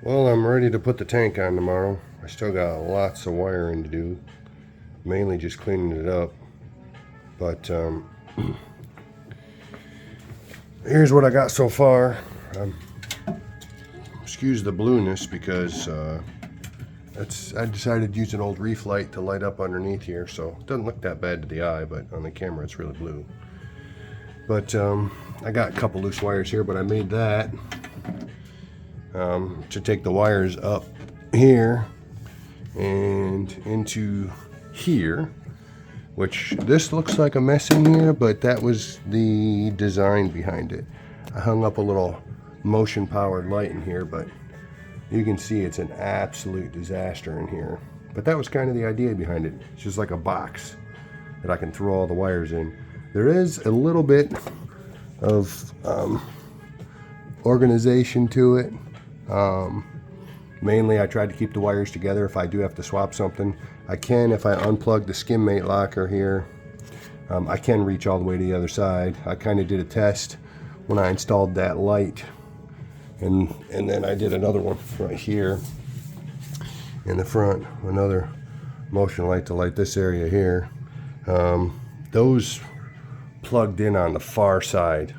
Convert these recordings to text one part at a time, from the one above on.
Well, I'm ready to put the tank on tomorrow. I still got lots of wiring to do, mainly just cleaning it up. But here's what I got so far. Excuse the blueness because I decided to use an old reef light to light up underneath here, so it doesn't look that bad to the eye, but on the camera it's really blue. But I got a couple loose wires here, but I made that to take the wires up here and into here, which this looks like a mess in here, but that was the design behind it. I hung up a little motion powered light in here, but you can see it's an absolute disaster in here. But that was kind of the idea behind it. It's just like a box that I can throw all the wires in. There is a little bit of organization to it. Mainly I tried to keep the wires together. If I do have to swap something, I can. If I unplug the skim mate locker here, I can reach all the way to the other side. I kind of did a test when I installed that light, and then I did another one right here in the front, another motion light to light this area here. Those plugged in on the far side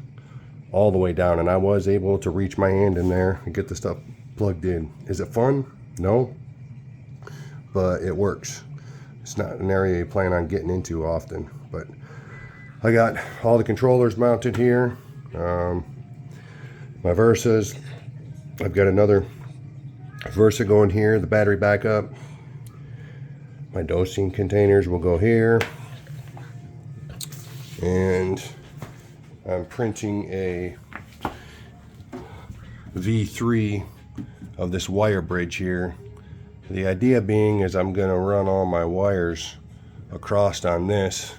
all the way down, and I was able to reach my hand in there and get the stuff plugged in. Is it fun? No, but it works. It's not an area you plan on getting into often, but I got all the controllers mounted here. My Versas, I've got another Versa going here, the battery backup. My dosing containers will go here, and I'm printing a V3 of this wire bridge here. The idea being is I'm going to run all my wires across on this,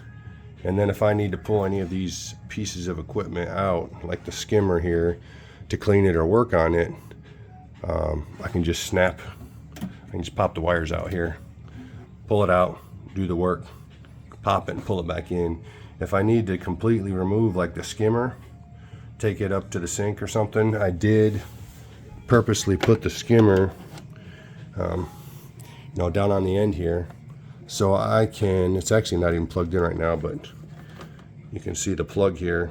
and then if I need to pull any of these pieces of equipment out, like the skimmer here, to clean it or work on it, I can just pop the wires out here, pull it out, do the work, pop it and pull it back in. If I need to completely remove like the skimmer, take it up to the sink or something, I did purposely put the skimmer down on the end here, so I can, it's actually not even plugged in right now, but you can see the plug here.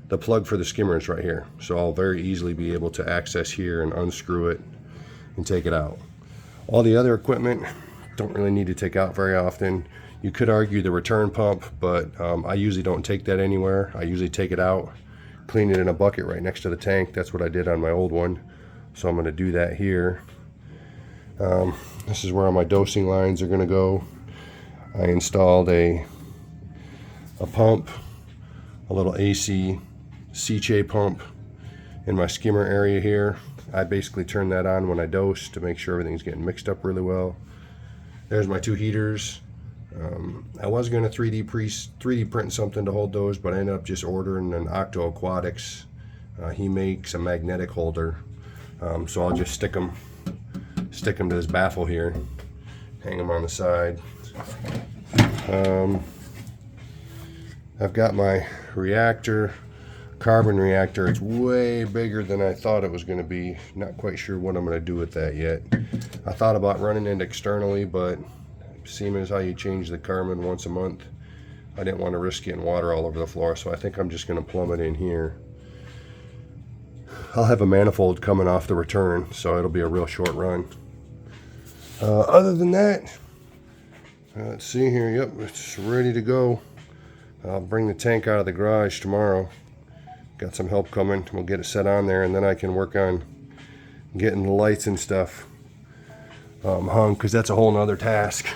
The plug for the skimmer is right here, so I'll very easily be able to access here and unscrew it and take it out. All the other equipment don't really need to take out very often. You could argue the return pump, but I usually don't take that anywhere. I usually take it out, clean it in a bucket right next to the tank. That's what I did on my old one, so I'm going to do that here. This is where all my dosing lines are going to go. I installed a pump, a little AC C-Che pump in my skimmer area here. I basically turn that on when I dose to make sure everything's getting mixed up really well. There's my two heaters. I was going to 3D print something to hold those, but I ended up just ordering an Octo Aquatics. He makes a magnetic holder, so I'll just stick them to this baffle here, hang them on the side. I've got my reactor, carbon reactor. It's way bigger than I thought it was going to be. Not quite sure what I'm going to do with that yet. I thought about running it externally, but seeing as how you change the carbon once a month, I didn't want to risk getting water all over the floor, so I think I'm just going to plumb it in here. I'll have a manifold coming off the return, so it'll be a real short run. Other than that, let's see here. Yep, it's ready to go. I'll bring the tank out of the garage tomorrow. Got some help coming. We'll get it set on there, and then I can work on getting the lights and stuff hung, because that's a whole nother task.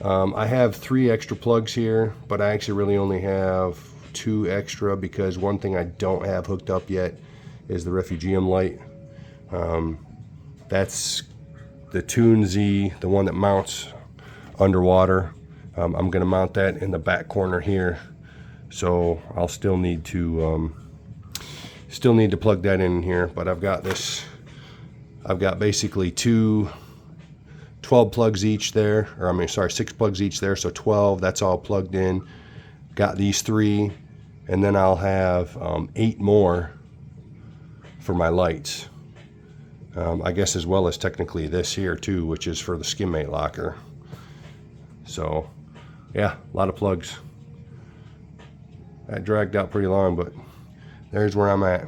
I have 3 extra plugs here, but I actually really only have 2 extra, because one thing I don't have hooked up yet is the refugium light. That's the Tune Z, the one that mounts underwater. I'm going to mount that in the back corner here, so I'll still need to plug that in here. But I've got basically 12 plugs each there, or 6 plugs each there, so 12. That's all plugged in. Got these 3, and then I'll have 8 more for my lights. I guess as well as technically this here too, which is for the skim mate locker. So yeah, a lot of plugs. That dragged out pretty long, but there's where I'm at.